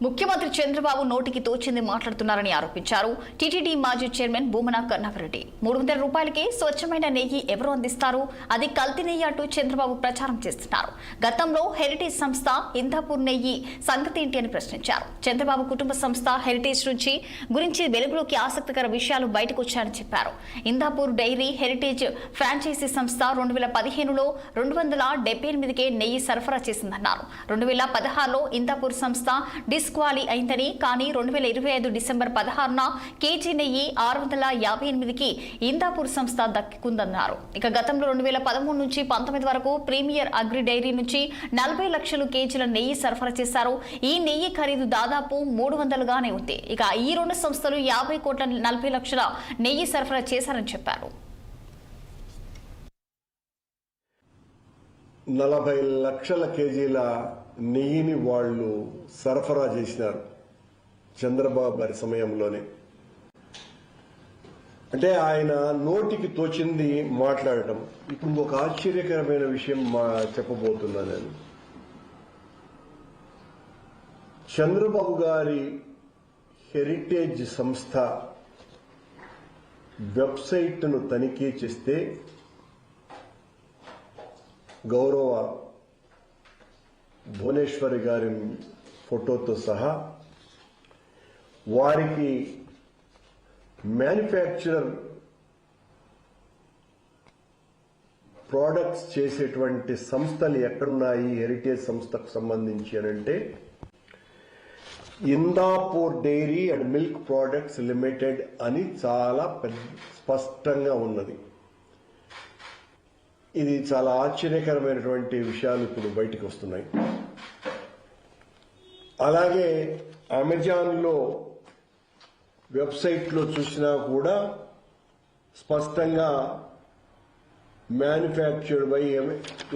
ముఖ్యమంత్రి చంద్రబాబు నోటికి తోచింది మాట్లాడుతున్నారని ఆరోపించారు టీటీడీ మాజీ చైర్మన్ భూమన కరుణాకర్రెడ్డి. 300 రూపాయలకి స్వచ్ఛమైన నెయ్యి ఎవరు అందిస్తారు? అది కల్తీ నెయ్యి అంటూ చంద్రబాబు ప్రచారం చేస్తున్నారు. గతంలో హెరిటేజ్ సంస్థ ఇందాపూర్ నెయ్యి సంగతి ఏంటి అని ప్రశ్నించారు. చంద్రబాబు కుటుంబ సంస్థ హెరిటేజ్ గురించి వెలుగులోకి ఆసక్తికర విషయాలు బయటకు వచ్చాయని చెప్పారు. ఇందాపూర్ డైరీ హెరిటేజ్ ఫ్రాంచైజీ సంస్థ 2015లో 278కే నెయ్యి సరఫరా చేసిందన్నారు. 2016లో ఇందాపూర్ సంస్థ డిస్క్వాలీ అయిందని, కానీ 2025 డిసెంబర్ 16న కేజీ నెయ్యి 658కి ఇందాపూర్ సంస్థ దక్కుందన్నారు. ఇక గతంలో 2013 నుంచి 19 వరకు ప్రీమియర్ అగ్రి డైరీ నుంచి 40 లక్షల కేజీల నెయ్యి సరఫరా చేశారు. ఈ నెయ్యి ఖరీదు దాదాపు 300గానే ఉంది. ఇక ఈ రెండు సంస్థలు 50 కోట్ల 40 లక్షల నెయ్యి సరఫరా చేశారని చెప్పారు. 40 లక్షల కేజీల నెయ్యిని వాళ్ళు సరఫరా చేసినారు చంద్రబాబు గారి సమయంలోనే. అంటే ఆయన నోటికి తోచింది మాట్లాడటం. ఇప్పుడు ఒక ఆశ్చర్యకరమైన విషయం చెప్పబోతున్నా నేను. చంద్రబాబు గారి హెరిటేజ్ సంస్థ వెబ్సైట్ను తనిఖీ చేస్తే గౌరవ భువనేశ్వరి గారి ఫోటోతో సహా వారికి మ్యానుఫ్యాక్చరర్ ప్రోడక్ట్స్ చేసేటువంటి సంస్థలు ఎక్కడున్నాయి హెరిటేజ్ సంస్థకు సంబంధించి అనంటే Indapur dairy and milk products limited అని చాలా స్పష్టంగా ఉన్నది. ఇది చాలా ఆశ్చర్యకరమైనటువంటి విషయాలు ఇప్పుడు బయటకు వస్తున్నాయి. అలాగే అమెజాన్లో వెబ్సైట్లో చూసినా కూడా స్పష్టంగా manufactured by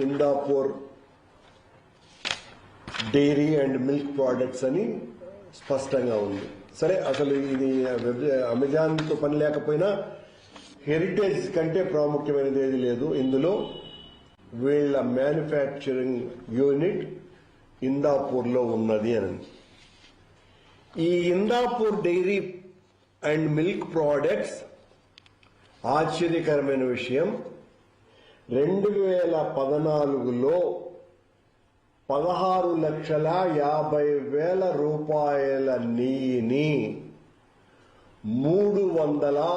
Indapur dairy and milk products అని స్పష్టంగా ఉంది. సరే, అసలు ఇది అమెజాన్తో పని లేకపోయినా హెరిటేజ్ కంటే ప్రాముఖ్యమైనది ఏది లేదు. ఇందులో వీళ్ళ మ్యానుఫ్యాక్చరింగ్ యూనిట్ ఇందాపూర్లో ఉన్నది అని. ఈ Indapur dairy and milk products ఆశ్చర్యకరమైన విషయం, 2014లో 16,50,000 రూపాయల నెయ్యిని 300